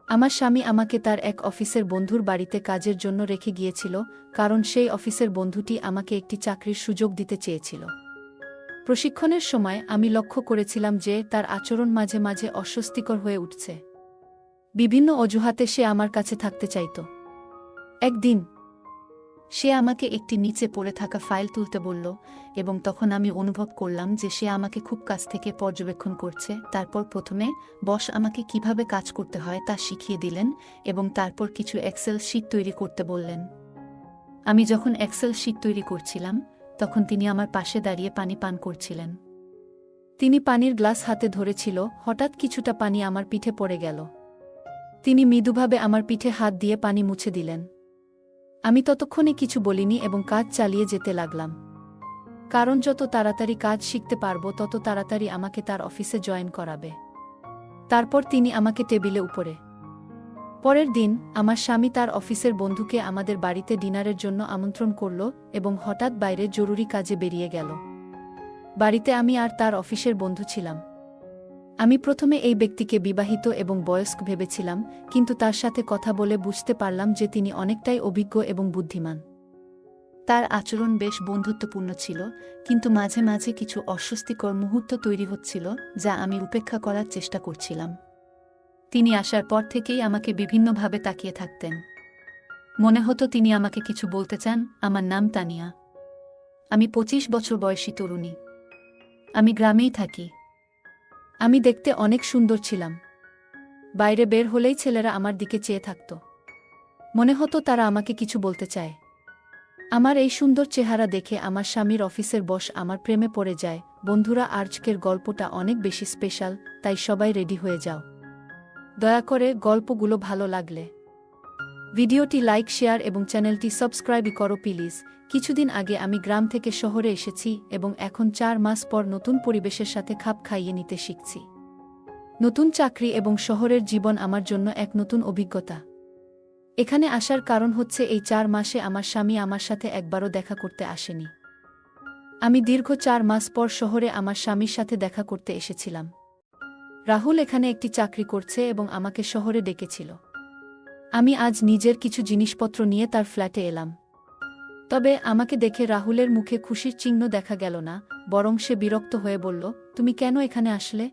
আমার স্বামী আমাকে তার এক অফিসের বন্ধুর বাড়িতে কাজের জন্য রেখে গিয়েছিল, কারণ সেই অফিসের বন্ধুটি আমাকে একটি চাকরির সুযোগ দিতে চেয়েছিল। প্রশিক্ষণের সময় আমি লক্ষ্য করেছিলাম যে তার আচরণ মাঝে মাঝে অস্বস্তিকর হয়ে উঠছে। বিভিন্ন অজুহাতে সে আমার কাছে থাকতে চাইত। একদিন সে আমাকে একটি নিচে পড়ে থাকা ফাইল তুলতে বলল, এবং তখন আমি অনুভব করলাম যে সে আমাকে খুব কাছ থেকে পর্যবেক্ষণ করছে। তারপর প্রথমে বস আমাকে কিভাবে কাজ করতে হয় তা শিখিয়ে দিলেন, এবং তারপর কিছু এক্সেল শিট তৈরি করতে বললেন। আমি যখন এক্সেল শিট তৈরি করছিলাম, তখন তিনি আমার পাশে দাঁড়িয়ে পানি পান করছিলেন। তিনি পানির গ্লাস হাতে ধরেছিল, হঠাৎ কিছুটা পানি আমার পিঠে পড়ে গেল। তিনি মৃদুভাবে আমার পিঠে হাত দিয়ে পানি মুছে দিলেন। আমি ততক্ষণে কিছু বলিনি এবং কাজ চালিয়ে যেতে লাগলাম, কারণ যত তাড়াতাড়ি কাজ শিখতে পারবো তত তাড়াতাড়ি আমাকে তার অফিসে জয়েন করাবে। তারপর তিনি আমাকে টেবিলে উপরে। পরের দিন আমার স্বামী তার অফিসের বন্ধুকে আমাদের বাড়িতে ডিনারের জন্য আমন্ত্রণ করল এবং হঠাৎ বাইরে জরুরি কাজে বেরিয়ে গেল। বাড়িতে আমি আর তার অফিসের বন্ধু ছিলাম। আমি প্রথমে এই ব্যক্তিকে বিবাহিত এবং বয়স্ক ভেবেছিলাম, কিন্তু তার সাথে কথা বলে বুঝতে পারলাম যে তিনি অনেকটাই অভিজ্ঞ এবং বুদ্ধিমান। তার আচরণ বেশ বন্ধুত্বপূর্ণ ছিল, কিন্তু মাঝে মাঝে কিছু অস্বস্তিকর মুহূর্ত তৈরি হচ্ছিল যা আমি উপেক্ষা করার চেষ্টা করছিলাম। তিনি আসার পর থেকেই আমাকে বিভিন্নভাবে তাকিয়ে থাকতেন। মনে হতো তিনি আমাকে কিছু বলতে চান। আমার নাম তানিয়া। আমি 25 বছর বয়সী তরুণী। আমি গ্রামেই থাকি। আমি দেখতে অনেক সুন্দর ছিলাম। বাইরে বের হলেই ছেলেরা আমার দিকে চেয়ে থাকত। মনে হতো তারা আমাকে কিছু বলতে চায়। আমার এই সুন্দর চেহারা দেখে আমার স্বামীর অফিসের বস আমার প্রেমে পড়ে যায়। বন্ধুরা, আজকের গল্পটা অনেক বেশি স্পেশাল, তাই সবাই রেডি হয়ে যাও। দয়া করে গল্পগুলো ভালো লাগলে ভিডিওটি লাইক, শেয়ার এবং চ্যানেলটি সাবস্ক্রাইব করো প্লিজ। কিছুদিন আগে আমি গ্রাম থেকে শহরে এসেছি এবং এখন 4 মাস পর নতুন পরিবেশের সাথে খাপ খাইয়ে নিতে শিখছি। নতুন চাকরি এবং শহরের জীবন আমার জন্য এক নতুন অভিজ্ঞতা। এখানে আসার কারণ হচ্ছে এই 4 মাসে আমার স্বামী আমার সাথে একবারও দেখা করতে আসেনি। আমি দীর্ঘ 4 মাস পর শহরে আমার স্বামীর সাথে দেখা করতে এসেছিলাম। রাহুল এখানে একটি চাকরি করছে এবং আমাকে শহরে ডেকেছিল। আমি আজ নিজের কিছু জিনিসপত্র নিয়ে তার ফ্ল্যাটে এলাম। তবে আমাকে দেখে রাহুলের মুখে খুশির চিহ্ন দেখা গেল না, বরং সে বিরক্ত হয়ে বলল, তুমি কেন এখানে আসলে?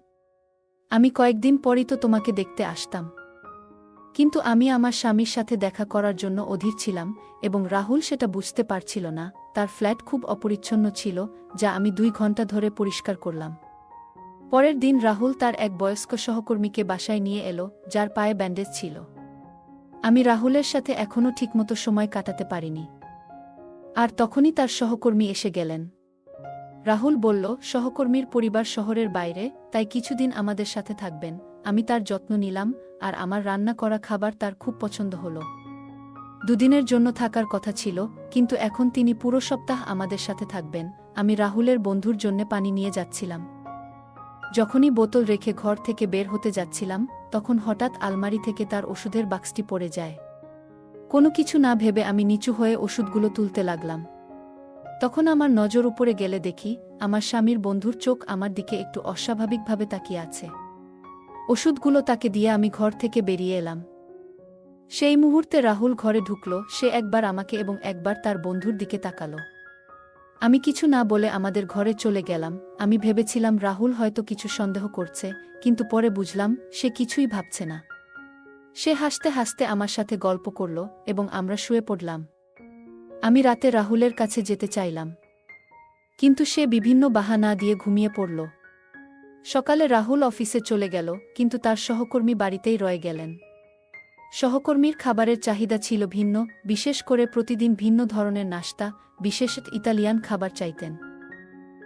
আমি কয়েকদিন পরই তো তোমাকে দেখতে আসতাম। কিন্তু আমি আমার স্বামীর সাথে দেখা করার জন্য অধীর ছিলাম, এবং রাহুল সেটা বুঝতে পারছিল না। তার ফ্ল্যাট খুব অপরিচ্ছন্ন ছিল, যা আমি 2 ঘন্টা ধরে পরিষ্কার করলাম। পরের দিন রাহুল তার এক বয়স্ক সহকর্মীকে বাসায় নিয়ে এলো, যার পায়ে ব্যান্ডেজ ছিল। আমি রাহুলের সাথে এখনও ঠিকমতো সময় কাটাতে পারিনি। আর তখনই তার সহকর্মী এসে গেলেন। রাহুল বলল, সহকর্মীর পরিবার শহরের বাইরে, তাই কিছুদিন আমাদের সাথে থাকবেন। আমি তার যত্ন নিলাম, আর আমার রান্না করা খাবার তার খুব পছন্দ হল। 2 দিনের জন্য থাকার কথা ছিল, কিন্তু এখন তিনি পুরো সপ্তাহ আমাদের সাথে থাকবেন। আমি রাহুলের বন্ধুর জন্য পানি নিয়ে যাচ্ছিলাম। যখনই বোতল রেখে ঘর থেকে বের হতে যাচ্ছিলাম, তখন হঠাৎ আলমারি থেকে তার ওষুধের বাক্সটি পড়ে যায়। কোনো কিছু না ভেবে আমি নিচু হয়ে ওষুধগুলো তুলতে লাগলাম। তখন আমার নজর উপরে গেলে দেখি, আমার স্বামীর বন্ধুর চোখ আমার দিকে একটু অস্বাভাবিকভাবে তাকিয়ে আছে। ওষুধগুলো তাকে দিয়ে আমি ঘর থেকে বেরিয়ে এলাম। সেই মুহূর্তে রাহুল ঘরে ঢুকল। সে একবার আমাকে এবং একবার তার বন্ধুর দিকে তাকালো। আমি কিছু না বলে আমাদের ঘরে চলে গেলাম। আমি ভেবেছিলাম রাহুল হয়তো কিছু সন্দেহ করছে, কিন্তু পরে বুঝলাম সে কিছুই ভাবছে না। সে হাসতে হাসতে আমার সাথে গল্প করল এবং আমরা শুয়ে পড়লাম। আমি রাতে রাহুলের কাছে যেতে চাইলাম, কিন্তু সে বিভিন্ন বাহানা দিয়ে ঘুমিয়ে পড়ল। সকালে রাহুল অফিসে চলে গেল, কিন্তু তার সহকর্মী বাড়িতেই রয়ে গেলেন। সহকর্মীর খাবারের চাহিদা ছিল ভিন্ন, বিশেষ করে প্রতিদিন ভিন্ন ধরনের নাশতা, বিশেষ ইতালিয়ান খাবার চাইতেন।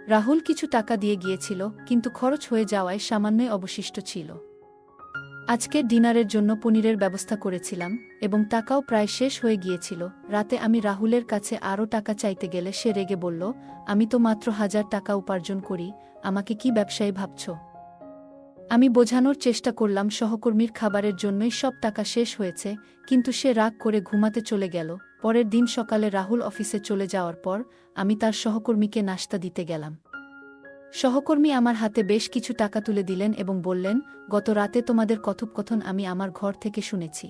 রাহুল কিছু টাকা দিয়ে গিয়েছিল, কিন্তু খরচ হয়ে যাওয়ায় সামান্যই অবশিষ্ট ছিল। আজকের ডিনারের জন্য পনিরের ব্যবস্থা করেছিলাম, এবং টাকাও প্রায় শেষ হয়ে গিয়েছিল। রাতে আমি রাহুলের কাছে আরও টাকা চাইতে গেলে সে রেগে বলল, আমি তো মাত্র 1000 টাকা উপার্জন করি, আমাকে কি ব্যবসায়ী ভাবছ? আমি বোঝানোর চেষ্টা করলাম সহকর্মীর খাবারের জন্যই সব টাকা শেষ হয়েছে, কিন্তু সে রাগ করে ঘুমাতে চলে গেল। পরের দিন সকালে রাহুল অফিসে চলে যাওয়ার পর আমি তার সহকর্মীকে নাশতা দিতে গেলাম। সহকর্মী আমার হাতে বেশ কিছু টাকা তুলে দিলেন এবং বললেন, গত রাতে তোমাদের কথোপকথন আমি আমার ঘর থেকে শুনেছি।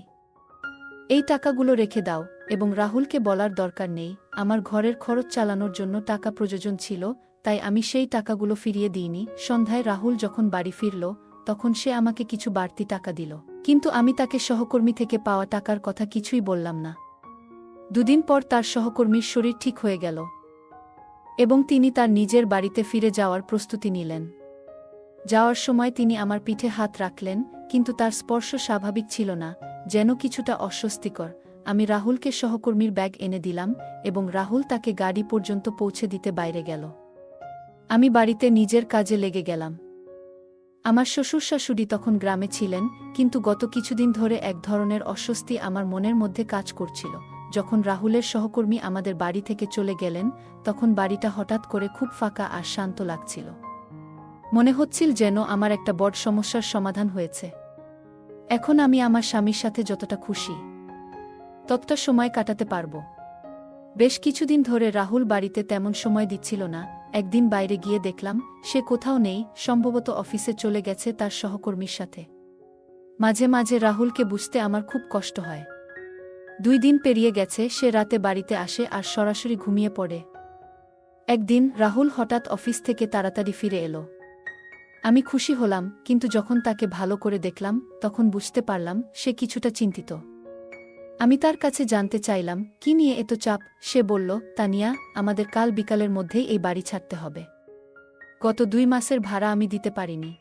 এই টাকাগুলো রেখে দাও, এবং রাহুলকে বলার দরকার নেই, আমার ঘরের খরচ চালানোর জন্য টাকা প্রয়োজন ছিল, তাই আমি সেই টাকাগুলো ফিরিয়ে দিইনি। সন্ধ্যায় রাহুল যখন বাড়ি ফিরল, তখন সে আমাকে কিছু বাড়তি টাকা দিল, কিন্তু আমি তাকে সহকর্মী থেকে পাওয়া টাকার কথা কিছুই বললাম না। দুদিন পর তার সহকর্মীর শরীর ঠিক হয়ে গেল এবং তিনি তার নিজের বাড়িতে ফিরে যাওয়ার প্রস্তুতি নিলেন। যাওয়ার সময় তিনি আমার পিঠে হাত রাখলেন, কিন্তু তার স্পর্শ স্বাভাবিক ছিল না, যেন কিছুটা অস্বস্তিকর। আমি রাহুলকে সহকর্মীর ব্যাগ এনে দিলাম এবং রাহুল তাকে গাড়ি পর্যন্ত পৌঁছে দিতে বাইরে গেল। আমি বাড়িতে নিজের কাজে লেগে গেলাম। আমার শ্বশুর শাশুড়ি তখন গ্রামে ছিলেন, কিন্তু গত কিছুদিন ধরে এক ধরনের অস্বস্তি আমার মনের মধ্যে কাজ করছিল। যখন রাহুলের সহকর্মী আমাদের বাড়ি থেকে চলে গেলেন, তখন বাড়িটা হঠাৎ করে খুব ফাঁকা আর শান্ত লাগছিল। মনে হচ্ছিল যেন আমার একটা বড় সমস্যার সমাধান হয়েছে। এখন আমি আমার স্বামীর সাথে যতটা খুশি, ততটা সময় কাটাতে পারব। বেশ কিছুদিন ধরে রাহুল বাড়িতে তেমন সময় দিচ্ছিল না। একদিন বাইরে গিয়ে দেখলাম সে কোথাও নেই, সম্ভবত অফিসে চলে গেছে তার সহকর্মীর সাথে। মাঝে মাঝে রাহুলকে বুঝতে আমার খুব কষ্ট হয়। 2 দিন পেরিয়ে গেছে, সে রাতে বাড়িতে আসে আর সরাসরি ঘুমিয়ে পড়ে। একদিন রাহুল হঠাৎ অফিস থেকে তাড়াতাড়ি ফিরে এলো। আমি খুশি হলাম, কিন্তু যখন তাকে ভালো করে দেখলাম, তখন বুঝতে পারলাম সে কিছুটা চিন্তিত। আমি তার কাছে জানতে চাইলাম, কি নিয়ে এত চাপ? সে বলল, তানিয়া, আমাদের কাল বিকালের মধ্যেই এই বাড়ি ছাড়তে হবে। গত 2 মাসের ভাড়া আমি দিতে পারিনি।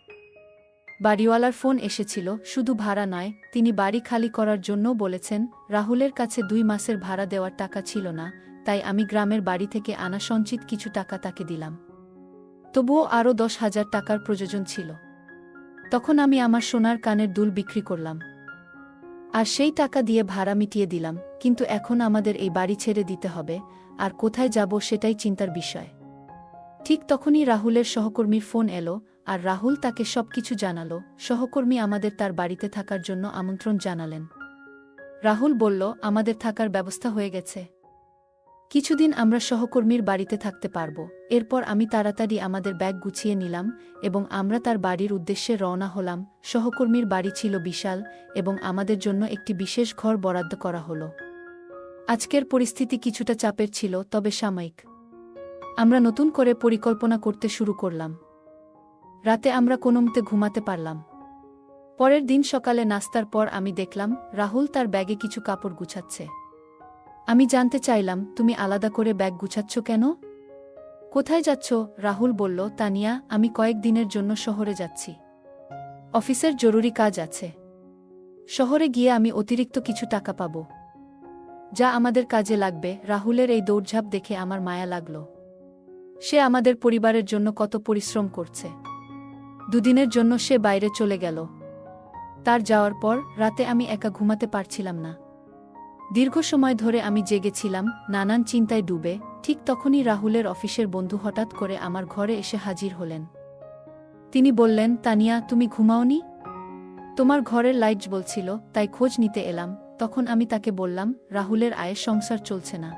বাড়িওয়ালার ফোন এসেছিল, শুধু ভাড়া নয়, তিনি বাড়ি খালি করার জন্যও বলেছেন। রাহুলের কাছে 2 মাসের ভাড়া দেওয়ার টাকা ছিল না, তাই আমি গ্রামের বাড়ি থেকে আনা সঞ্চিত কিছু টাকা তাকে দিলাম। তবুও আরও 10,000 টাকার প্রয়োজন ছিল। তখন আমি আমার সোনার কানের দুল বিক্রি করলাম, আর সেই টাকা দিয়ে ভাড়া মিটিয়ে দিলাম। কিন্তু এখন আমাদের এই বাড়ি ছেড়ে দিতে হবে, আর কোথায় যাব সেটাই চিন্তার বিষয়। ঠিক তখনই রাহুলের সহকর্মীর ফোন এলো, আর রাহুল তাকে সবকিছু জানালো। সহকর্মী আমাদের তার বাড়িতে থাকার জন্য আমন্ত্রণ জানালেন। রাহুল বলল, আমাদের থাকার ব্যবস্থা হয়ে গেছে। কিছুদিন আমরা সহকর্মীর বাড়িতে থাকতে পারব। এরপর আমি তাড়াতাড়ি আমাদের ব্যাগ গুছিয়ে নিলাম এবং আমরা তার বাড়ির উদ্দেশ্যে রওনা হলাম। সহকর্মীর বাড়ি ছিল বিশাল এবং আমাদের জন্য একটি বিশেষ ঘর বরাদ্দ করা হলো। আজকের পরিস্থিতি কিছুটা চাপের ছিল, তবে সাময়িক। আমরা নতুন করে পরিকল্পনা করতে শুরু করলাম। রাতে আমরা কোনোমতে ঘুমাতে পারলাম। পরের দিন সকালে নাস্তার পর আমি দেখলাম রাহুল তার ব্যাগে কিছু কাপড় গুছাচ্ছে। আমি জানতে চাইলাম, তুমি আলাদা করে ব্যাগ গুছাচ্ছ কেন? কোথায় যাচ্ছ? রাহুল বলল, তানিয়া, আমি কয়েকদিনের জন্য শহরে যাচ্ছি। অফিসের জরুরি কাজ আছে। শহরে গিয়ে আমি অতিরিক্ত কিছু টাকা পাব, যা আমাদের কাজে লাগবে। রাহুলের এই দৌড়ঝাঁপ দেখে আমার মায়া লাগল। সে আমাদের পরিবারের জন্য কত পরিশ্রম করছে। 2 দিনের জন্য সে বাইরে চলে গেল। তার যাওয়ার পর রাতে আমি একা ঘুমাতে পারছিলাম না। দীর্ঘ সময় ধরে আমি জেগেছিলাম, নানান চিন্তায় ডুবে। ঠিক তখনই রাহুলের অফিসের বন্ধু হঠাৎ করে আমার ঘরে এসে হাজির হলেন। তিনি বললেন, তানিয়া, তুমি ঘুমাওনি? তোমার ঘরের লাইট জ্বলছিল, তাই খোঁজ নিতে এলাম। তখন আমি তাকে বললাম, রাহুলের আয়ে সংসার চলছে না।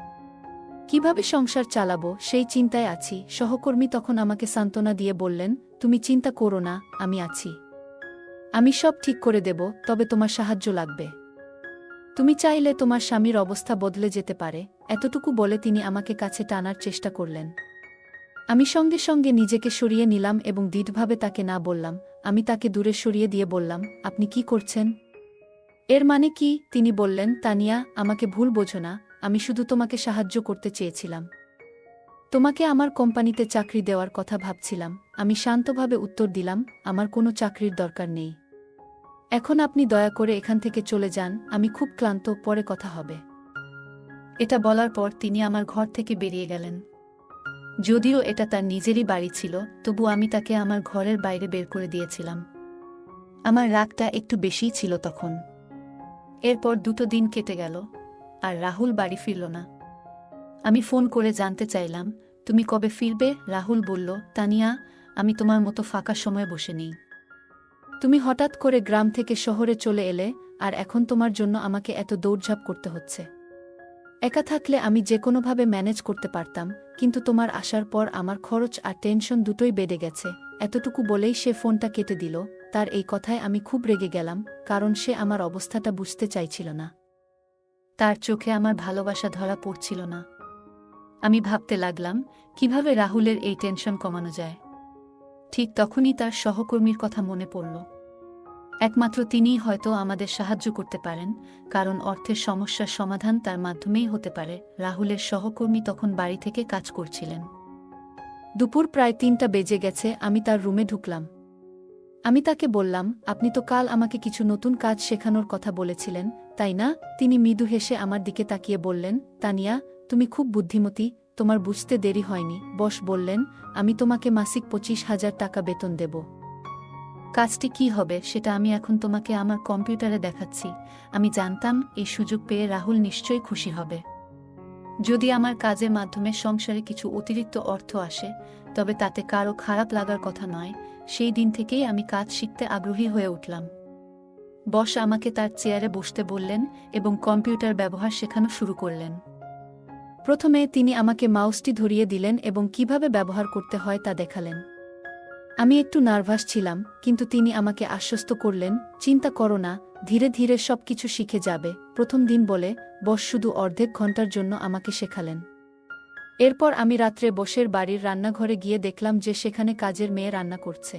কিভাবে সংসার চালাবো সেই চিন্তায় আছি। সহকর্মী তখন আমাকে সান্ত্বনা দিয়ে বললেন, তুমি চিন্তা করো না, আমি আছি। আমি সব ঠিক করে দেব, তবে তোমার সাহায্য লাগবে। তুমি চাইলে তোমার স্বামীর অবস্থা বদলে যেতে পারে। এতটুকু বলে তিনি আমাকে কাছে টানার চেষ্টা করলেন। আমি সঙ্গে সঙ্গে নিজেকে সরিয়ে নিলাম এবং দৃঢ়ভাবে তাকে না বললাম। আমি তাকে দূরে সরিয়ে দিয়ে বললাম, আপনি কি করছেন? এর মানে কি? তিনি বললেন, তানিয়া, আমাকে ভুল বোঝো না, আমি শুধু তোমাকে সাহায্য করতে চেয়েছিলাম। তোমাকে আমার কোম্পানিতে চাকরি দেওয়ার কথা ভাবছিলাম। আমি শান্তভাবে উত্তর দিলাম, আমার কোনো চাকরির দরকার নেই। এখন আপনি দয়া করে এখান থেকে চলে যান, আমি খুব ক্লান্ত, পরে কথা হবে। এটা বলার পর তিনি আমার ঘর থেকে বেরিয়ে গেলেন। যদিও এটা তার নিজেরই বাড়ি ছিল, তবু আমি তাকে আমার ঘরের বাইরে বের করে দিয়েছিলাম। আমার রাগটা একটু বেশিই ছিল তখন। এরপর 2 দিন কেটে গেল, আর রাহুল বাড়ি ফিরল না। আমি ফোন করে জানতে চাইলাম, তুমি কবে ফিরবে? রাহুল বলল, তানিয়া, আমি তোমার মতো ফাঁকা সময় বসে নেই। তুমি হঠাৎ করে গ্রাম থেকে শহরে চলে এলে, আর এখন তোমার জন্য আমাকে এত দৌড়ঝাঁপ করতে হচ্ছে। একা থাকলে আমি যে কোনোভাবে ম্যানেজ করতে পারতাম, কিন্তু তোমার আসার পর আমার খরচ আর টেনশন দুটোই বেড়ে গেছে। এতটুকু বলেই সে ফোনটা কেটে দিল। তার এই কথায় আমি খুব রেগে গেলাম, কারণ সে আমার অবস্থাটা বুঝতে চাইছিল না। তার চোখে আমার ভালোবাসা ধরা পড়ছিল না। আমি ভাবতে লাগলাম কিভাবে রাহুলের এই টেনশন কমানো যায়। ঠিক তখনই তার সহকর্মীর কথা মনে পড়ল। একমাত্র তিনিই হয়তো আমাদের সাহায্য করতে পারেন, কারণ অর্থের সমস্যার সমাধান তার মাধ্যমেই হতে পারে। রাহুলের সহকর্মী তখন বাড়ি থেকে কাজ করছিলেন। দুপুর প্রায় ৩টা বেজে গেছে। আমি তার রুমে ঢুকলাম। আমি তাকে বললাম, আপনি তো কাল আমাকে কিছু নতুন কাজ শেখানোর কথা বলেছিলেন, তাই না? তিনি মৃদু হেসে আমার দিকে তাকিয়ে বললেন, তানিয়া, তুমি খুব বুদ্ধিমতী, তোমার বুঝতে দেরি হয়নি। বস বললেন, আমি তোমাকে মাসিক ২৫,০০০ টাকা বেতন দেব। কাজটি কি হবে সেটা আমি এখন তোমাকে আমার কম্পিউটারে দেখাচ্ছি। আমি জানতাম এই সুযোগ পেয়ে রাহুল নিশ্চয়ই খুশি হবে। যদি আমার কাজের মাধ্যমে সংসারে কিছু অতিরিক্ত অর্থ আসে, তবে তাতে কারো খারাপ লাগার কথা নয়। সেই দিন থেকেই আমি কাজ শিখতে আগ্রহী হয়ে উঠলাম। বস আমাকে তার চেয়ারে বসতে বললেন এবং কম্পিউটার ব্যবহার শেখানো শুরু করলেন। প্রথমে তিনি আমাকে মাউসটি ধরিয়ে দিলেন এবং কিভাবে ব্যবহার করতে হয় তা দেখালেন। আমি একটু নার্ভাস ছিলাম, কিন্তু তিনি আমাকে আশ্বস্ত করলেন, চিন্তা করো না, ধীরে ধীরে সবকিছু শিখে যাবে। প্রথম দিন বলে বস শুধু অর্ধেক ঘন্টার জন্য আমাকে শেখালেন। এরপর আমি রাত্রে বসের বাড়ির রান্নাঘরে গিয়ে দেখলাম যে সেখানে কাজের মেয়ে রান্না করছে।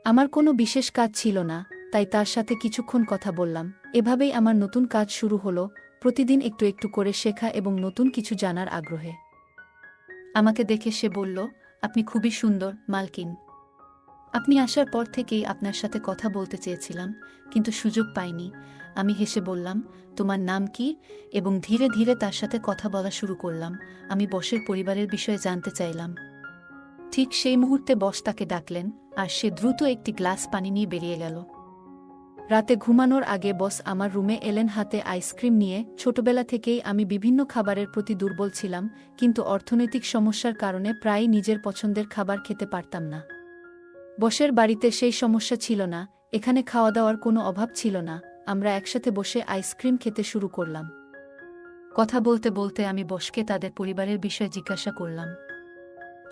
আমার কোনো বিশেষ কাজ ছিল না, তাই তার সাথে কিছুক্ষণ কথা বললাম। এভাবেই আমার নতুন কাজ শুরু হলো, প্রতিদিন একটু একটু করে শেখা এবং নতুন কিছু জানার আগ্রহে। আমাকে দেখে সে বলল, আপনি খুবই সুন্দর, মালকিন। আপনি আসার পর থেকেই আপনার সাথে কথা বলতে চেয়েছিলাম, কিন্তু সুযোগ পাইনি। আমি হেসে বললাম, তোমার নাম কি? এবং ধীরে ধীরে তার সাথে কথা বলা শুরু করলাম। আমি বসের পরিবারের বিষয়ে জানতে চাইলাম। ঠিক সেই মুহূর্তে বস তাকে ডাকলেন, আর সে দ্রুত একটি গ্লাস পানি নিয়ে বেরিয়ে গেল। রাতে ঘুমানোর আগে বস আমার রুমে এলেন হাতে আইসক্রিম নিয়ে। ছোটবেলা থেকেই আমি বিভিন্ন খাবারের প্রতি দুর্বল ছিলাম, কিন্তু অর্থনৈতিক সমস্যার কারণে প্রায়ই নিজের পছন্দের খাবার খেতে পারতাম না। বসের বাড়িতে সেই সমস্যা ছিল না, এখানে খাওয়া দাওয়ার কোনো অভাব ছিল না। আমরা একসাথে বসে আইসক্রিম খেতে শুরু করলাম। কথা বলতে বলতে আমি বসকে তাদের পরিবারের বিষয়ে জিজ্ঞাসা করলাম।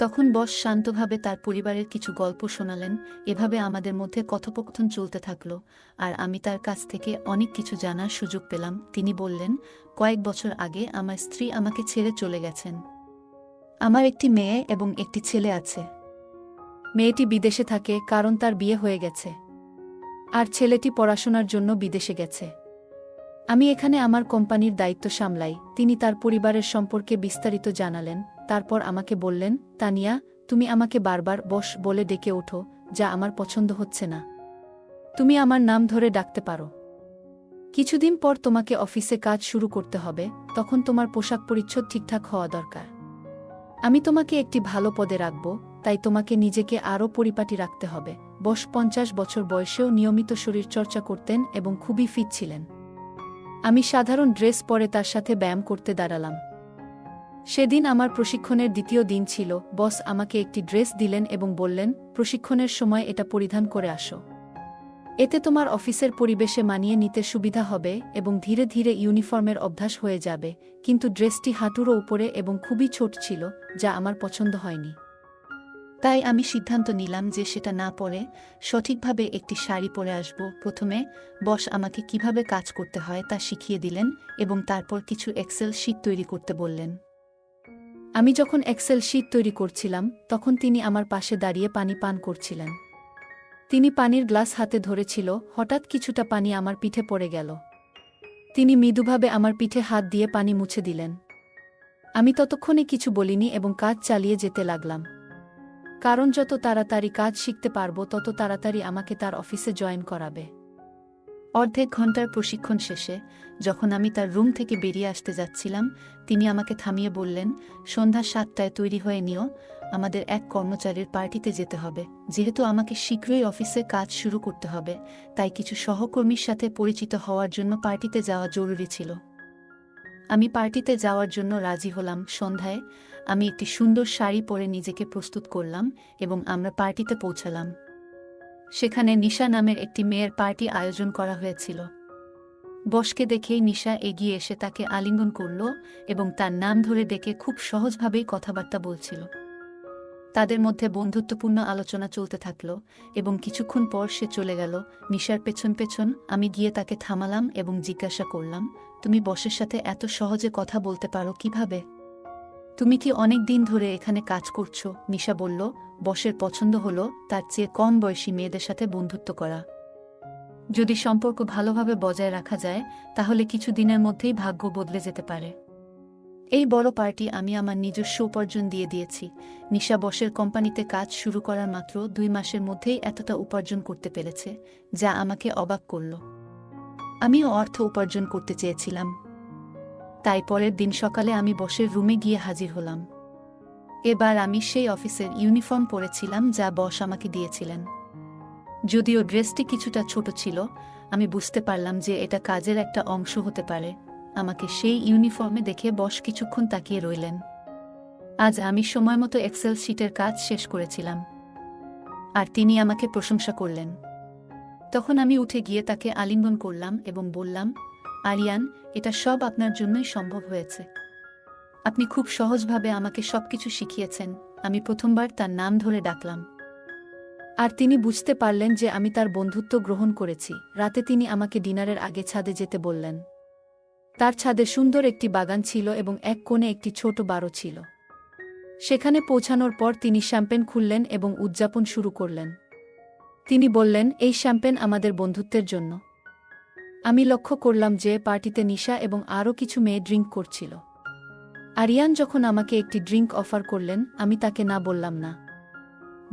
তখন বস শান্তভাবে তার পরিবারের কিছু গল্প শোনালেন। এভাবে আমাদের মধ্যে কথোপকথন চলতে থাকল, আর আমি তার কাছ থেকে অনেক কিছু জানার সুযোগ পেলাম। তিনি বললেন, কয়েক বছর আগে আমার স্ত্রী আমাকে ছেড়ে চলে গেছেন। আমার একটি মেয়ে এবং একটি ছেলে আছে। মেয়েটি বিদেশে থাকে, কারণ তার বিয়ে হয়ে গেছে, আর ছেলেটি পড়াশোনার জন্য বিদেশে গেছে। আমি এখানে আমার কোম্পানির দায়িত্ব সামলাই। তিনি তার পরিবারের সম্পর্কে বিস্তারিত জানালেন। তারপর আমাকে বললেন, তানিয়া, তুমি আমাকে বারবার বস বলে ডেকে ওঠো, যা আমার পছন্দ হচ্ছে না। তুমি আমার নাম ধরে ডাকতে পারো। কিছুদিন পর তোমাকে অফিসে কাজ শুরু করতে হবে, তখন তোমার পোশাক পরিচ্ছদ ঠিকঠাক হওয়া দরকার। আমি তোমাকে একটি ভালো পদে রাখব, তাই তোমাকে নিজেকে আরও পরিপাটি রাখতে হবে। বস ৫০ বছর বয়সেও নিয়মিত শরীরচর্চা করতেন এবং খুবই ফিট ছিলেন। আমি সাধারণ ড্রেস পরে তার সাথে ব্যায়াম করতে দাঁড়ালাম। সেদিন আমার প্রশিক্ষণের দ্বিতীয় দিন ছিল। বস আমাকে একটি ড্রেস দিলেন এবং বললেন, প্রশিক্ষণের সময় এটা পরিধান করে আসো। এতে তোমার অফিসের পরিবেশে মানিয়ে নিতে সুবিধা হবে এবং ধীরে ধীরে ইউনিফর্মের অভ্যাস হয়ে যাবে। কিন্তু ড্রেসটি হাঁটুরও উপরে এবং খুবই ছোট ছিল, যা আমার পছন্দ হয়নি। তাই আমি সিদ্ধান্ত নিলাম যে সেটা না পরে সঠিকভাবে একটি শাড়ি পরে আসব। প্রথমে বস আমাকে কিভাবে কাজ করতে হয় তা শিখিয়ে দিলেন এবং তারপর কিছু এক্সেল শিট তৈরি করতে বললেন। আমি যখন এক্সেল শিট তৈরি করছিলাম, তখন তিনি আমার পাশে দাঁড়িয়ে পানি পান করছিলেন। তিনি পানির গ্লাস হাতে ধরেছিল। হঠাৎ কিছুটা পানি আমার পিঠে পড়ে গেল। তিনি মৃদুভাবে আমার পিঠে হাত দিয়ে পানি মুছে দিলেন। আমি ততক্ষণে কিছু বলিনি এবং কাজ চালিয়ে যেতে লাগলাম, কারণ যত তাড়াতাড়ি কাজ শিখতে পারবো তত তাড়াতাড়ি আমাকে তার অফিসে জয়েন করাবে। অর্ধেক ঘন্টার প্রশিক্ষণ শেষে যখন আমি তার রুম থেকে বেরিয়ে আসতে যাচ্ছিলাম, তিনি আমাকে থামিয়ে বললেন, সন্ধ্যা ৭টায় তৈরি হয়ে নিও, আমাদের এক কর্মচারীর পার্টিতে যেতে হবে। যেহেতু আমাকে শীঘ্রই অফিসে কাজ শুরু করতে হবে, তাই কিছু সহকর্মীর সাথে পরিচিত হওয়ার জন্য পার্টিতে যাওয়া জরুরি ছিল। আমি পার্টিতে যাওয়ার জন্য রাজি হলাম। সন্ধ্যায় আমি একটি সুন্দর শাড়ি পরে নিজেকে প্রস্তুত করলাম এবং আমরা পার্টিতে পৌঁছালাম। সেখানে নিশা নামের একটি মেয়ের পার্টি আয়োজন করা হয়েছিল। বসকে দেখেই নিশা এগিয়ে এসে তাকে আলিঙ্গন করল এবং তার নাম ধরে ডেকে খুব সহজভাবেই কথাবার্তা বলছিল। তাদের মধ্যে বন্ধুত্বপূর্ণ আলোচনা চলতে থাকল এবং কিছুক্ষণ পর সে চলে গেল। নিশার পেছন পেছন আমি গিয়ে তাকে থামালাম এবং জিজ্ঞাসা করলাম, তুমি বসের সাথে এত সহজে কথা বলতে পারো কিভাবে? তুমি কি অনেক দিন ধরে এখানে কাজ করছো? নিশা বলল, বসের পছন্দ হলো তার চেয়ে কম বয়সী মেয়েদের সাথে বন্ধুত্ব করা। যদি সম্পর্ক ভালোভাবে বজায় রাখা যায় তাহলে কিছু দিনের মধ্যেই ভাগ্য বদলে যেতে পারে। এই বড় পার্টি আমি আমার নিজস্ব উপার্জন দিয়ে দিয়েছি। নিশা বসের কোম্পানিতে কাজ শুরু করার মাত্র 2 মাসের মধ্যেই এতটা উপার্জন করতে পেরেছে, যা আমাকে অবাক করল। আমিও অর্থ উপার্জন করতে চেয়েছিলাম। তাই পরের দিন সকালে আমি বসের রুমে গিয়ে হাজির হলাম। এবার আমি সেই অফিসের ইউনিফর্ম পরেছিলাম যা বস আমাকে দিয়েছিলেন। যদিও ড্রেসটি কিছুটা ছোট ছিল, আমি বুঝতে পারলাম যে এটা কাজের একটা অংশ হতে পারে। আমাকে সেই ইউনিফর্মে দেখে বস কিছুক্ষণ তাকিয়ে রইলেন। আজ আমি সময়মতো এক্সেল শিটের কাজ শেষ করেছিলাম, আর তিনি আমাকে প্রশংসা করলেন। তখন আমি উঠে গিয়ে তাকে আলিঙ্গন করলাম এবং বললাম, আরিয়ান, এটা সব আপনার জন্যই সম্ভব হয়েছে। আপনি খুব সহজভাবে আমাকে সবকিছু শিখিয়েছেন। আমি প্রথমবার তার নাম ধরে ডাকলাম, আর তিনি বুঝতে পারলেন যে আমি তার বন্ধুত্ব গ্রহণ করেছি। রাতে তিনি আমাকে ডিনারের আগে ছাদে যেতে বললেন। তার ছাদে সুন্দর একটি বাগান ছিল এবং এক কোণে একটি ছোট বারো ছিল। সেখানে পৌঁছানোর পর তিনি শ্যাম্পেন খুললেন এবং উদযাপন শুরু করলেন। তিনি বললেন, এই শ্যাম্পেন আমাদের বন্ধুত্বের জন্য। আমি লক্ষ্য করলাম যে পার্টিতে নিশা এবং আরও কিছু মেয়ে ড্রিঙ্ক করছিল। আরিয়ান যখন আমাকে একটি ড্রিঙ্ক অফার করলেন, আমি তাকে না বললাম না।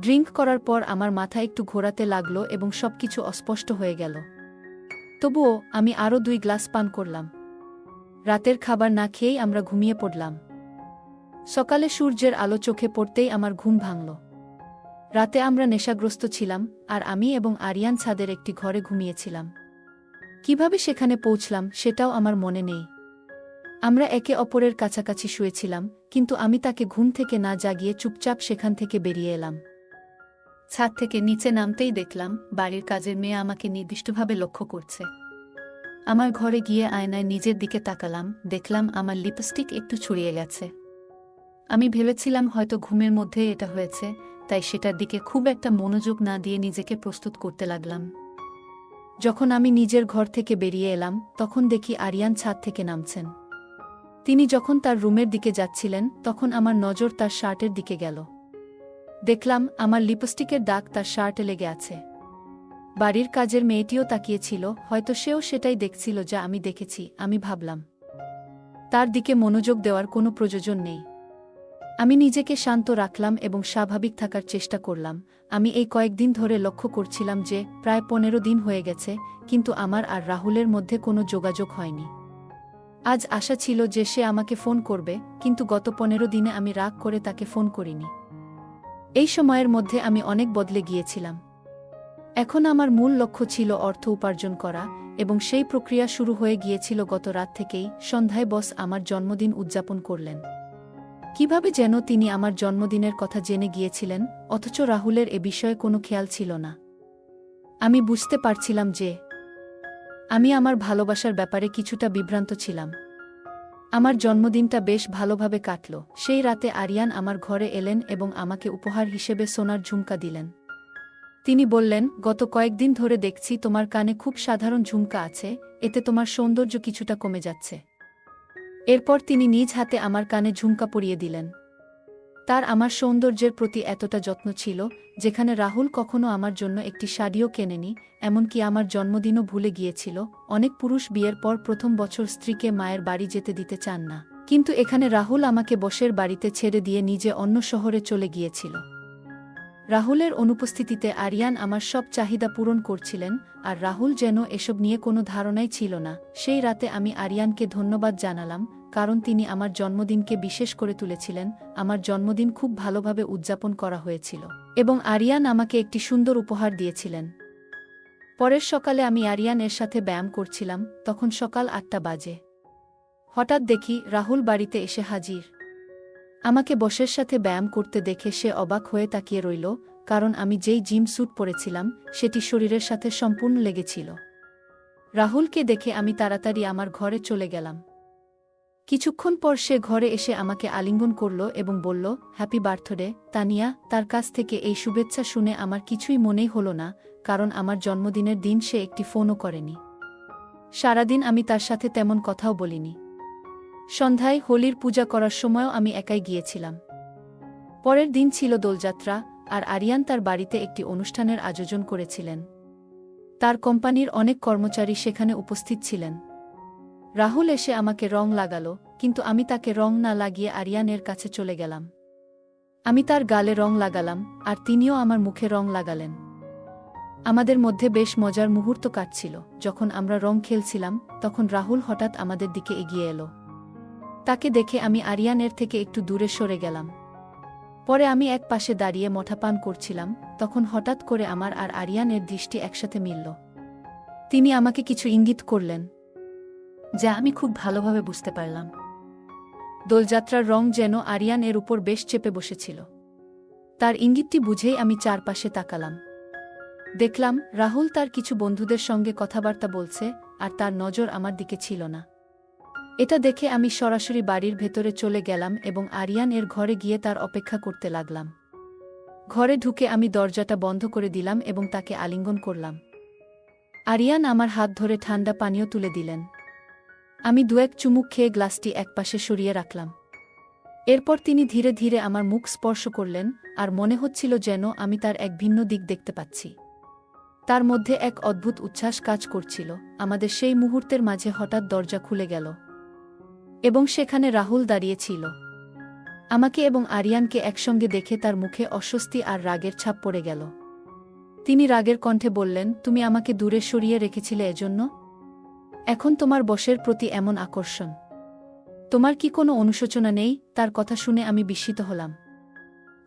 ড্রিঙ্ক করার পর আমার মাথা একটু ঘোরাতে লাগলো এবং সবকিছু অস্পষ্ট হয়ে গেল। তবুও আমি আরও 2 গ্লাস পান করলাম। রাতের খাবার না খেয়েই আমরা ঘুমিয়ে পড়লাম। সকালে সূর্যের আলো চোখে পড়তেই আমার ঘুম ভাঙল। রাতে আমরা নেশাগ্রস্ত ছিলাম, আর আমি এবং আরিয়ান ছাদের একটি ঘরে ঘুমিয়েছিলাম। কিভাবে সেখানে পৌঁছলাম সেটাও আমার মনে নেই। আমরা একে অপরের কাছাকাছি শুয়েছিলাম, কিন্তু আমি তাকে ঘুম থেকে না জাগিয়ে চুপচাপ সেখান থেকে বেরিয়ে এলাম। ছাদ থেকে নিচে নামতেই দেখলাম বাড়ির কাজের মেয়ে আমাকে নির্দিষ্টভাবে লক্ষ্য করছে। আমার ঘরে গিয়ে আয়নায় নিজের দিকে তাকালাম, দেখলাম আমার লিপস্টিক একটু ছড়িয়ে গেছে। আমি ভেবেছিলাম হয়তো ঘুমের মধ্যে এটা হয়েছে, তাই সেটার দিকে খুব একটা মনোযোগ না দিয়ে নিজেকে প্রস্তুত করতে লাগলাম। যখন আমি নিজের ঘর থেকে বেরিয়ে এলাম তখন দেখি আরিয়ান ছাদ থেকে নামছেন। তিনি যখন তার রুমের দিকে যাচ্ছিলেন তখন আমার নজর তার শার্টের দিকে গেল। দেখলাম আমার লিপস্টিকের দাগ তার শার্টে লেগে আছে। বাড়ির কাজের মেয়েটিও তাকিয়েছিল, হয়তো সেও সেটাই দেখছিল যা আমি দেখেছি। আমি ভাবলাম, তার দিকে মনোযোগ দেওয়ার কোনো প্রয়োজন নেই। আমি নিজেকে শান্ত রাখলাম এবং স্বাভাবিক থাকার চেষ্টা করলাম। আমি এই কয়েকদিন ধরে লক্ষ্য করছিলাম যে প্রায় 15 দিন হয়ে গেছে, কিন্তু আমার আর রাহুলের মধ্যে কোনো যোগাযোগ হয়নি। আজ আশা ছিল যে সে আমাকে ফোন করবে, কিন্তু গত 15 দিনে আমি রাগ করে তাকে ফোন করিনি। এই সময়ের মধ্যে আমি অনেক বদলে গিয়েছিলাম। এখন আমার মূল লক্ষ্য ছিল অর্থ উপার্জন করা, এবং সেই প্রক্রিয়া শুরু হয়ে গিয়েছিল গত রাত থেকেই। সন্ধ্যায় বস আমার জন্মদিন উদযাপন করলেন। কিভাবে যেন তিনি আমার জন্মদিনের কথা জেনে গিয়েছিলেন, অথচ রাহুলের এ বিষয়ে কোনো খেয়াল ছিল না। আমি বুঝতে পারছিলাম যে আমি আমার ভালোবাসার ব্যাপারে কিছুটা বিভ্রান্ত ছিলাম। আমার জন্মদিনটা বেশ ভালোভাবে কাটল। সেই রাতে আরিয়ান আমার ঘরে এলেন এবং আমাকে উপহার হিসেবে সোনার ঝুমকা দিলেন। তিনি বললেন, গত কয়েকদিন ধরে দেখছি তোমার কানে খুব সাধারণ ঝুমকা আছে, এতে তোমার সৌন্দর্য কিছুটা কমে যাচ্ছে। এরপর তিনি নিজ হাতে আমার কানে ঝুমকা পরিয়ে দিলেন। তার আমার সৌন্দর্যের প্রতি এতটা যত্ন ছিল, যেখানে রাহুল কখনো আমার জন্য একটি শাড়িও কেনেনি, এমনকি আমার জন্মদিনও ভুলে গিয়েছিল। অনেক পুরুষ বিয়ের পর প্রথম বছর স্ত্রীকে মায়ের বাড়ি যেতে দিতে চান না, কিন্তু এখানে রাহুল আমাকে বসের বাড়িতে ছেড়ে দিয়ে নিজে অন্য শহরে চলে গিয়েছিল। রাহুলের অনুপস্থিতিতে আরিয়ান আমার সব চাহিদা পূরণ করছিলেন, আর রাহুল যেন এসব নিয়ে কোনো ধারণাই ছিল না। সেই রাতে আমি আরিয়ানকে ধন্যবাদ জানালাম, কারণ তিনি আমার জন্মদিনকে বিশেষ করে তুলেছিলেন। আমার জন্মদিন খুব ভালোভাবে উদযাপন করা হয়েছিল, এবং আরিয়ান আমাকে একটি সুন্দর উপহার দিয়েছিলেন। পরের সকালে আমি আরিয়ান এর সাথে ব্যায়াম করছিলাম, তখন সকাল 8টা বাজে। হঠাৎ দেখি রাহুল বাড়িতে এসে হাজির। আমাকে বসের সাথে ব্যায়াম করতে দেখে সে অবাক হয়ে তাকিয়ে রইল, কারণ আমি যেই জিম স্যুট পরেছিলাম সেটি শরীরের সাথে সম্পূর্ণ লেগেছিল। রাহুলকে দেখে আমি তাড়াতাড়ি আমার ঘরে চলে গেলাম। কিছুক্ষণ পর সে ঘরে এসে আমাকে আলিঙ্গন করল এবং বলল, হ্যাপি বার্থডে তানিয়া। তার কাছ থেকে এই শুভেচ্ছা শুনে আমার কিছুই মনেই হল না, কারণ আমার জন্মদিনের দিন সে একটি ফোনও করেনি। সারাদিন আমি তার সাথে তেমন কথাও বলিনি। সন্ধ্যায় হোলির পূজা করার সময়ও আমি একাই গিয়েছিলাম। পরের দিন ছিল দোলযাত্রা, আর আরিয়ান তার বাড়িতে একটি অনুষ্ঠানের আয়োজন করেছিলেন। তার কোম্পানির অনেক কর্মচারী সেখানে উপস্থিত ছিলেন। রাহুল এসে আমাকে রং লাগালো, কিন্তু আমি তাকে রং না লাগিয়ে আরিয়ানের কাছে চলে গেলাম। আমি তার গালে রং লাগালাম, আর তিনিও আমার মুখে রং লাগালেন। আমাদের মধ্যে বেশ মজার মুহূর্ত কাটছিল। যখন আমরা রং খেলছিলাম, তখন রাহুল হঠাৎ আমাদের দিকে এগিয়ে এলো। তাকে দেখে আমি আরিয়ানের থেকে একটু দূরে সরে গেলাম। পরে আমি এক পাশে দাঁড়িয়ে মঠা পান করছিলাম, তখন হঠাৎ করে আমার আর আরিয়ানের দৃষ্টি একসাথে মিলল। তিনি আমাকে কিছু ইঙ্গিত করলেন, যা আমি খুব ভালোভাবে বুঝতে পারলাম। দোলযাত্রার রং যেন আরিয়ান এর উপর বেশ চেপে বসেছিল। তার ইঙ্গিতটি বুঝেই আমি চারপাশে তাকালাম। দেখলাম রাহুল তার কিছু বন্ধুদের সঙ্গে কথাবার্তা বলছে, আর তার নজর আমার দিকে ছিল না। এটা দেখে আমি সরাসরি বাড়ির ভেতরে চলে গেলাম এবং আরিয়ান এর ঘরে গিয়ে তার অপেক্ষা করতে লাগলাম। ঘরে ঢুকে আমি দরজাটা বন্ধ করে দিলাম এবং তাকে আলিঙ্গন করলাম। আরিয়ান আমার হাত ধরে ঠান্ডা পানীয় তুলে দিলেন। আমি দু-এক চুমুক খেয়ে গ্লাসটি একপাশে সরিয়ে রাখলাম। এরপর তিনি ধীরে ধীরে আমার মুখ স্পর্শ করলেন, আর মনে হচ্ছিল যেন আমি তার এক ভিন্ন দিক দেখতে পাচ্ছি। তার মধ্যে এক অদ্ভুত উচ্ছ্বাস কাজ করছিল। আমাদের সেই মুহূর্তের মাঝে হঠাৎ দরজা খুলে গেল, এবং সেখানে রাহুল দাঁড়িয়ে ছিল। আমাকে এবং আরিয়ানকে একসঙ্গে দেখে তার মুখে অস্বস্তি আর রাগের ছাপ পড়ে গেল। তিনি রাগের কণ্ঠে বললেন, তুমি আমাকে দূরে সরিয়ে রেখেছিলে এজন্য? এখন তোমার বসের প্রতি এমন আকর্ষণ? তোমার কি কোনো অনুশোচনা নেই? তার কথা শুনে আমি বিস্মিত হলাম।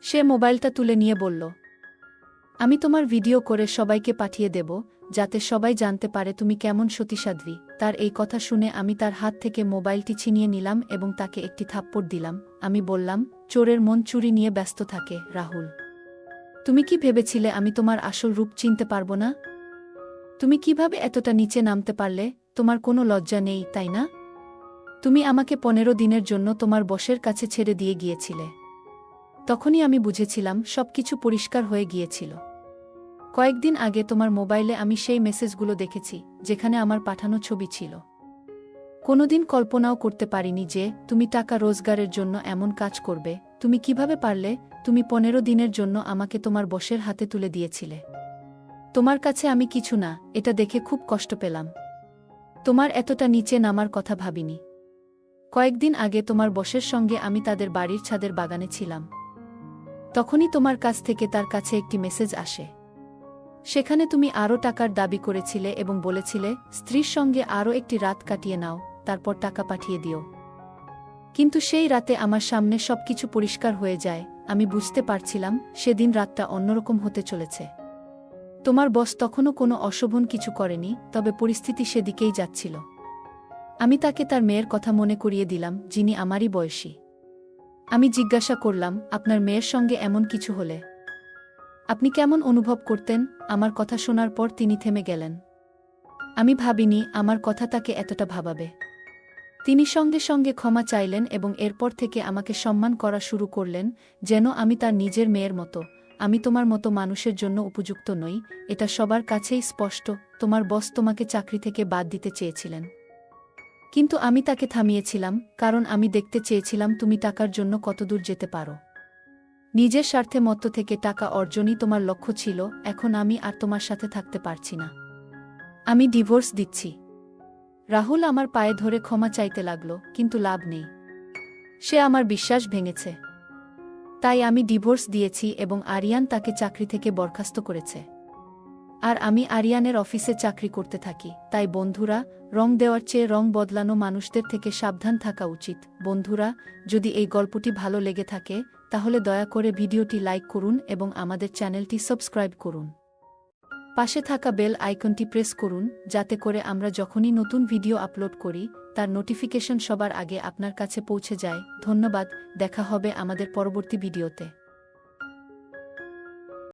সে মোবাইলটা তুলে নিয়ে বলল, আমি তোমার ভিডিও করে সবাইকে পাঠিয়ে দেব, যাতে সবাই জানতে পারে তুমি কেমন সতীসাধ্বী। তার এই কথা শুনে আমি তার হাত থেকে মোবাইলটি ছিনিয়ে নিলাম এবং তাকে একটি থাপ্পড় দিলাম। আমি বললাম, চোরের মন চুরি নিয়ে ব্যস্ত থাকে রাহুল। তুমি কি ভেবেছিলে আমি তোমার আসল রূপ চিনতে পারব না? তুমি কিভাবে এতটা নিচে নামতে পারলে? তোমার কোনো লজ্জা নেই, তাই না? তুমি আমাকে 15 দিনের জন্য তোমার বসের কাছে ছেড়ে দিয়ে গিয়েছিলে। তখনই আমি বুঝেছিলাম সবকিছু পরিষ্কার হয়ে গিয়েছিল। কয়েকদিন আগে তোমার মোবাইলে আমি সেই মেসেজগুলো দেখেছি, যেখানে আমার পাঠানো ছবি ছিল। কোনোদিন কল্পনাও করতে পারিনি যে তুমি টাকা রোজগারের জন্য এমন কাজ করবে। তুমি কিভাবে পারলে? তুমি 15 দিনের জন্য আমাকে তোমার বসের হাতে তুলে দিয়েছিলে। তোমার কাছে আমি কিছু না, এটা দেখে খুব কষ্ট পেলাম। তোমার এতটা নিচে নামার কথা ভাবিনি। কয়েকদিন আগে তোমার বসের সঙ্গে আমি তাদের বাড়ির ছাদের বাগানে ছিলাম। তখনই তোমার কাছ থেকে তার কাছে একটি মেসেজ আসে। সেখানে তুমি আরও টাকার দাবি করেছিলে এবং বলেছিলে স্ত্রীর সঙ্গে আরও একটি রাত কাটিয়ে নাও, তারপর টাকা পাঠিয়ে দিও। কিন্তু সেই রাতে আমার সামনে সবকিছু পরিষ্কার হয়ে যায়। আমি বুঝতে পারছিলাম সেদিন রাতটা অন্যরকম হতে চলেছে। তোমার বস তখনও কোনো অশোভন কিছু করেনি, তবে পরিস্থিতি সেদিকেই যাচ্ছিল। আমি তাকে তার মেয়ের কথা মনে করিয়ে দিলাম, যিনি আমারই বয়সী। আমি জিজ্ঞাসা করলাম, আপনার মেয়ের সঙ্গে এমন কিছু হলে আপনি কেমন অনুভব করতেন? আমার কথা শোনার পর তিনি থেমে গেলেন। আমি ভাবিনি আমার কথা তাকে এতটা ভাবাবে। তিনি সঙ্গে সঙ্গে ক্ষমা চাইলেন এবং এরপর থেকে আমাকে সম্মান করা শুরু করলেন, যেন আমি তার নিজের মেয়ের মতো। আমি তোমার মতো মানুষের জন্য উপযুক্ত নই, এটা সবার কাছেই স্পষ্ট। তোমার বস তোমাকে চাকরি থেকে বাদ দিতে চেয়েছিলেন, কিন্তু আমি তাকে থামিয়েছিলাম, কারণ আমি দেখতে চেয়েছিলাম তুমি টাকার জন্য কতদূর যেতে পারো। নিজের স্বার্থে মত্ত থেকে টাকা অর্জনই তোমার লক্ষ্য ছিল। এখন আমি আর তোমার সাথে থাকতে পারছি না। আমি ডিভোর্স দিচ্ছি। রাহুল আমার পায়ে ধরে ক্ষমা চাইতে লাগল, কিন্তু লাভ নেই। সে আমার বিশ্বাস ভেঙেছে। তাই আমি ডিভোর্স দিয়েছি এবং আরিয়ান তাকে চাকরি থেকে বরখাস্ত করেছে। আর আমি আরিয়ানের অফিসে চাকরি করতে থাকি। তাই বন্ধুরা, রং দেওয়ার চেয়ে রং বদলানো মানুষদের থেকে সাবধান থাকা উচিত। বন্ধুরা, যদি এই গল্পটি ভালো লেগে থাকে, তাহলে দয়া করে ভিডিওটি লাইক করুন এবং আমাদের চ্যানেলটি সাবস্ক্রাইব করুন। পাশে থাকা বেল আইকনটি প্রেস করুন, যাতে করে আমরা যখনই নতুন ভিডিও আপলোড করি, তার নোটিফিকেশন সবার আগে আপনার কাছে পৌঁছে যায়। ধন্যবাদ, দেখা হবে আমাদের পরবর্তী ভিডিওতে।